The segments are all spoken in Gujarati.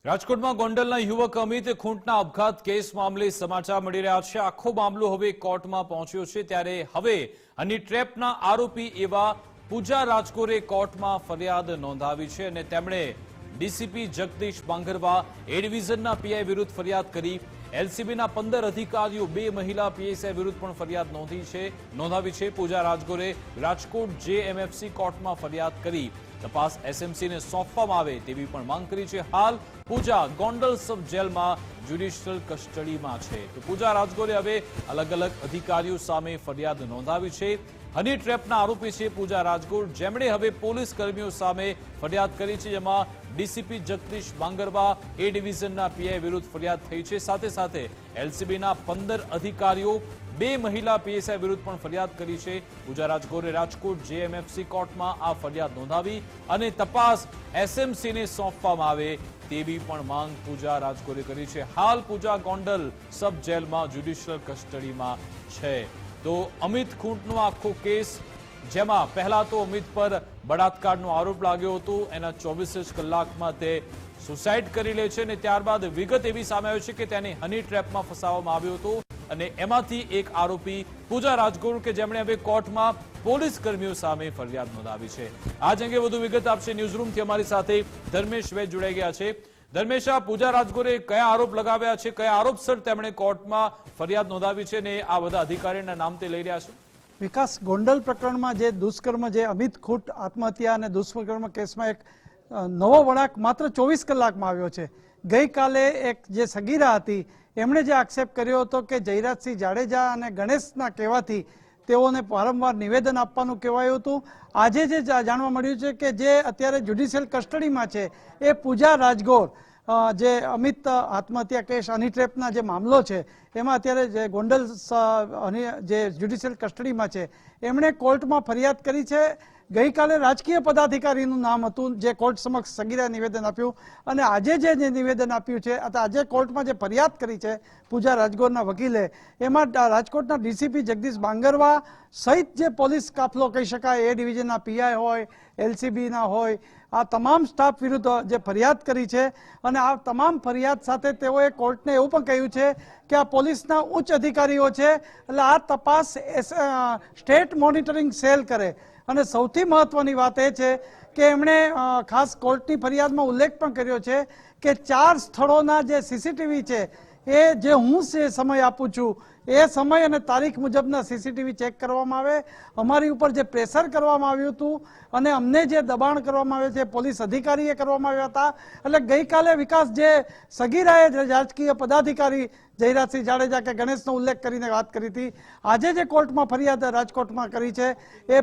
રાજકોટમાં ગોંડલના યુવક અમિત ખૂંટના અપઘાત કેસ મામલે સમાચાર મળી રહ્યા છે। આખો મામલો હવે કોર્ટમાં પહોંચ્યો છે, ત્યારે હવે હની ટ્રેપના આરોપી એવા પૂજા રાજકોરે કોર્ટમાં ફરિયાદ નોંધાવી છે અને તેમણે ડીસીપી જગદીશ બાંગરવા એ ડિવિઝનના પીઆઈ વિરુદ્ધ ફરિયાદ કરી। એલસીબીના 15 અધિકારીઓ 2 મહિલા પીએસઆઈ વિરુદ્ધ પણ ફરિયાદ નોંધાવી છે। પૂજા રાજકોરે રાજકોટ જેએમએફસી કોર્ટમાં ફરિયાદ કરી તપાસ એસએમસીને સોંપવામાં આવે તેવી પણ માંગ કરી છે। હાલ પૂજા ગોંડલ સબ જેલમાં જ્યુડિશિયલ કસ્ટડીમાં છે। તો પૂજા રાજકોરે હવે અલગ અલગ અધિકારીઓ સામે ફરિયાદ નોંધાવી છે। હની ટ્રેપના આરોપી છે પૂજા રાજકોર, જેમણે હવે પોલીસ કર્મીઓ સામે ફરિયાદ કરી છે, જેમાં ડીસીપી જગદીશ બાંગરવા એ ડિવિઝનના પીઆઈ વિરુદ્ધ ફરિયાદ થઈ છે। સાથે સાથે એલસીબીના 15 અધિકારીઓ 2 મહિલા પીએસઆઈ વિરુદ્ધ પણ ફરિયાદ કરી છે। પૂજા રાજકોરે રાજકોટ જેએમએફસી કોર્ટમાં આ ફરિયાદ નોંધાવી અને તપાસ એસએમસીને સોંપવામાં આવે તેવી પણ માંગ પૂજા રાજકોરે કરી છે। હાલ પૂજા ગોંડલ સબ જેલમાં જ્યુડિશિયલ કસ્ટડીમાં છે। તો અમિત ખૂંટનો આખો કેસ, જેમાં પહેલા તો અમિત પર બળાત્કારનો આરોપ લાગ્યો હતો, એના 24 કલાકમાં તે સુસાઇડ કરી લે છે અને ત્યારબાદ વિગત એવી સામે આવી છે કે તેને હની ટ્રેપમાં ફસાવવામાં આવ્યો હતો અને એમાંથી એક આરોપી પૂજા રાજકોર કે જેમણે હવે કોર્ટમાં પોલીસ કર્મીઓ સામે ફરિયાદ નોંધાવી છે। આ અંગે વધુ વિગત આપશે ન્યૂઝરૂમથી અમારી સાથે ધર્મેશ વૈદ જોડાઈ ગયા છે। ધર્મેશ, પૂજા રાજકોરે કયા આરોપ લગાવ્યા છે, કયા આરોપસર તેમણે કોર્ટમાં ફરિયાદ નોંધાવી છે અને આ બધા અધિકારીના નામ તે લઈ રહ્યા છે? વિકાસ, ગોંડલ પ્રકરણમાં જે દુષ્કર્મ, જે અમિત ખૂંટ આત્મહત્યા અને દુષ્કર્મ કેસમાં એક નવો વળાંક માત્ર 24 કલાકમાં આવ્યો છે। ગઈકાલે એક જે સગીરા હતી એમણે જે આક્ષેપ કર્યો હતો કે જયરાજસિંહ જાડેજા અને ગણેશના કહેવાથી તેઓને વારંવાર નિવેદન આપવાનું કહેવાયું હતું। આજે જે જાણવા મળ્યું છે કે જે અત્યારે જ્યુડિશિયલ કસ્ટડીમાં છે એ પૂજા રાજકોર, જે અમિત આત્મહત્યા કેસ હની ટ્રેપના જે મામલો છે એમાં અત્યારે જે ગોંડલ જે જ્યુડિશિયલ કસ્ટડીમાં છે એમણે કોર્ટમાં ફરિયાદ કરી છે। ગઈકાલે રાજકીય પદાધિકારીનું નામ હતું જે કોર્ટ સમક્ષ સગીરાએ નિવેદન આપ્યું અને આજે જે નિવેદન આપ્યું છે, આજે કોર્ટમાં જે ફરિયાદ કરી છે પૂજા રાજકોરના વકીલે, એમાં રાજકોટના ડીસીપી જગદીશ બાંગરવા સહિત જે પોલીસ કાફલો કહી શકાય, એ ડિવિઝનના પીઆઈ હોય, એલસીબીના હોય, આ તમામ સ્ટાફ વિરુદ્ધ જે ફરિયાદ કરી છે અને આ તમામ ફરિયાદ સાથે તેઓએ કોર્ટને એવું પણ કહ્યું છે કે આ પોલીસના ઉચ્ચ અધિકારીઓ છે એટલે આ તપાસ સ્ટેટ મોનિટરિંગ સેલ કરે। અને સૌથી મહત્વની વાત એ છે કે એમણે ખાસ કોર્ટની ફરિયાદમાં ઉલ્લેખ પણ કર્યો છે કે 4 સ્થળોના જે સીસીટીવી છે એ જે હું સમય આપું છું એ સમય અને તારીખ મુજબના સીસીટીવી ચેક કરવામાં આવે। અમારી ઉપર જે પ્રેશર કરવામાં આવ્યું હતું અને અમને જે દબાણ કરવામાં આવ્યું છે પોલીસ અધિકારીએ કરવામાં આવ્યા હતા। એટલે ગઈકાલે વિકાસ, જે સગીરાએ રાજકીય પદાધિકારી જયરાજસિંહ જાડેજા કે ગણેશનો ઉલ્લેખ કરીને વાત કરી હતી, આજે જે કોર્ટમાં ફરિયાદ રાજકોટમાં કરી છે એ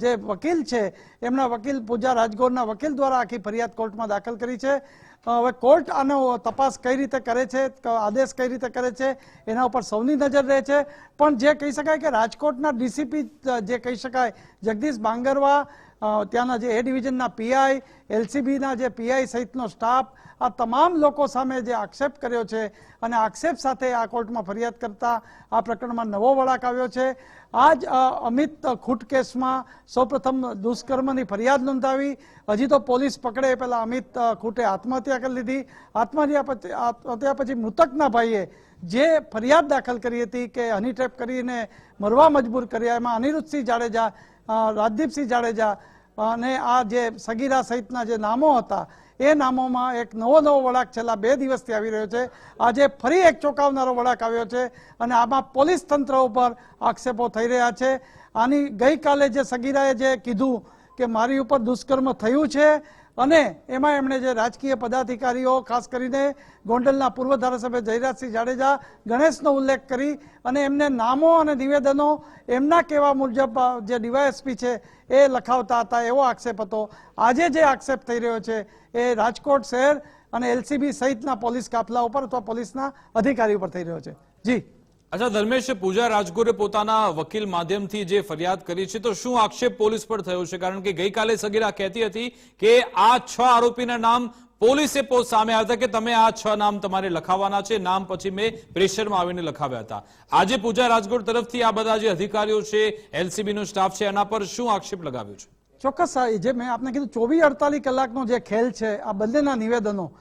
જે વકીલ છે એમના વકીલ પૂજા રાજકોરના વકીલ દ્વારા આખી ફરિયાદ કોર્ટમાં દાખલ કરી છે। હવે કોર્ટ આનો તપાસ કઈ રીતે કરે છે, આદેશ કઈ રીતે કરે છે એના ઉપર સૌની નજર રહે છે। પણ જે કહી શકાય કે રાજકોટના ડીસીપી જે કહી શકાય જગદીશ બાંગરવા, ત્યાંના જે એ ડિવિઝનના પીઆઈ, એલસીબીના જે પીઆઈ સહિતનો સ્ટાફ, આ તમામ લોકો સામે જે આક્ષેપ કર્યો છે અને આક્ષેપ સાથે આ કોર્ટમાં ફરિયાદ કરતા આ પ્રકરણમાં નવો વળાંક આવ્યો છે। આજ અમિત ખૂંટ કેસમાં સૌપ્રથમ દુષ્કર્મની ફરિયાદ નોંધાવી, હજી તો પોલીસ પકડે પહેલા અમિત ખૂંટે આત્મહત્યા કરી લીધી। આત્મહત્યા પછી મૃતકના ભાઈએ જે ફરિયાદ દાખલ કરી હતી કે હની ટ્રેપ કરીને મરવા મજબૂર કર્યા, એમાં અનિરુદ્ધસિંહ જાડેજા, રાજદીપસિંહ જાડેજા અને આ જે સગીરા સહિતના જે નામો હતા એ નામોમાં એક નવો વળાંક છેલ્લા 2 દિવસથી આવી રહ્યો છે। આજે ફરી એક ચોંકાવનારો વળાંક આવ્યો છે અને આમાં પોલીસ તંત્ર ઉપર આક્ષેપો થઈ રહ્યા છે। આની ગઈકાલે જે સગીરાએ જે કીધું કે મારી ઉપર દુષ્કર્મ થયું છે અને એમાં એમણે જે રાજકીય પદાધિકારીઓ, ખાસ કરીને ગોંડલના પૂર્વ ધારાસભ્ય જયરાજસિંહ જાડેજા, ગણેશનો ઉલ્લેખ કરી અને એમને નામો અને નિવેદનો એમના કહેવા મુજબ જે ડીવાયએસપી છે એ લખાવતા હતા એવો આક્ષેપ હતો। આજે જે આક્ષેપ થઈ રહ્યો છે એ રાજકોટ શહેર અને એલસીબી સહિતના પોલીસ કાફલા ઉપર અથવા પોલીસના અધિકારી ઉપર થઈ રહ્યો છે। જી અચ્છા ધર્મેશ, પૂજા રાજકોરે પોતાના વકીલ માધ્યમથી જે ફરિયાદ કરી છે તો શું આક્ષેપ પોલીસ પર થયો છે? કારણ કે ગઈકાલે સગીરા કહેતી હતી કે આ 6 આરોપીના નામ પોલીસે સામે આવ્યા હતા કે તમે આ 6 નામ તમારે લખાવવાના છે, નામ પછી મેં પ્રેશરમાં આવીને લખાવ્યા હતા। આજે પૂજા રાજકોર તરફથી આ બધા જે અધિકારીઓ છે, એલસીબીનો સ્ટાફ છે, એના પર શું આક્ષેપ લગાવ્યો છે? ચોક્કસ, જે મેં આપને કીધું 24-48 કલાકનો જે ખેલ છે આ બંનેના નિવેદનો,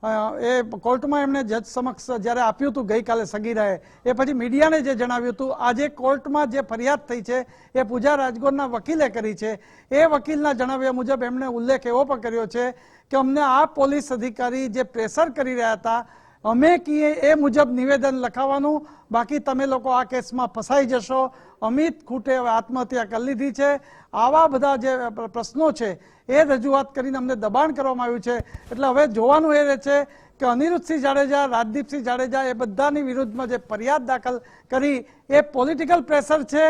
એ કોર્ટમાં એમણે જજ સમક્ષ જ્યારે આપ્યું હતું ગઈકાલે સગીરાએ, એ પછી મીડિયાને જે જણાવ્યું હતું, આજે કોર્ટમાં જે ફરિયાદ થઈ છે એ પૂજા રાજગોરના વકીલે કરી છે. એ વકીલના જણાવ્યા મુજબ એમણે ઉલ્લેખ એવો પણ કર્યો છે કે અમને આ પોલીસ અધિકારી જે પ્રેશર કરી રહ્યા હતા, અમે કહીએ એ મુજબ નિવેદન લખાવવાનું, બાકી તમે લોકો આ કેસમાં ફસાઈ જશો. અમિત ખૂટે હવે આત્મહત્યા કરી લીધી છે. આવા બધા જે પ્રશ્નો છે એ રજૂઆત કરીને અમને દબાણ કરવામાં આવ્યું છે. એટલે હવે જોવાનું એ રહે છે કે અનિરુદ્ધસિંહ જાડેજા, રાજદીપસિંહ જાડેજા એ બધાની વિરુદ્ધમાં જે ફરિયાદ દાખલ કરી એ પોલિટિકલ પ્રેશર છે,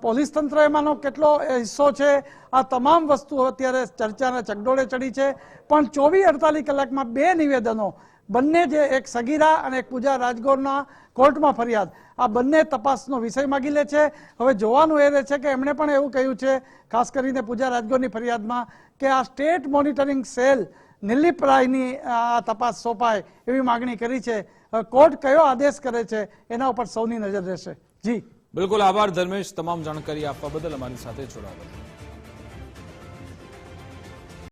પોલીસ તંત્ર એમાંનો કેટલો હિસ્સો છે, આ તમામ વસ્તુઓ અત્યારે ચર્ચાના ચકડોળે ચડી છે. પણ 24-48 કલાકમાં 2 નિવેદનો, બંને જે એક સગીરા અને એક પૂજા રાજગોરના કોર્ટમાં ફરિયાદ, આ બંને તપાસનો વિષય માગી લે છે. હવે જોવાનું એ રહે છે કે એમણે પણ એવું કહ્યું છે, ખાસ કરીને પૂજા રાજગોરની ફરિયાદમાં, કે આ સ્ટેટ મોનિટરિંગ સેલ નિલીપ રાયની આ તપાસ સોંપાય એવી માગણી કરી છે. કોર્ટ કયો આદેશ કરે છે એના ઉપર સૌની નજર રહેશે. જી બિલકુલ, આભાર ધર્મેશ, તમામ જાણકારી આપવા બદલ અમારી સાથે જોડાવા બદલ.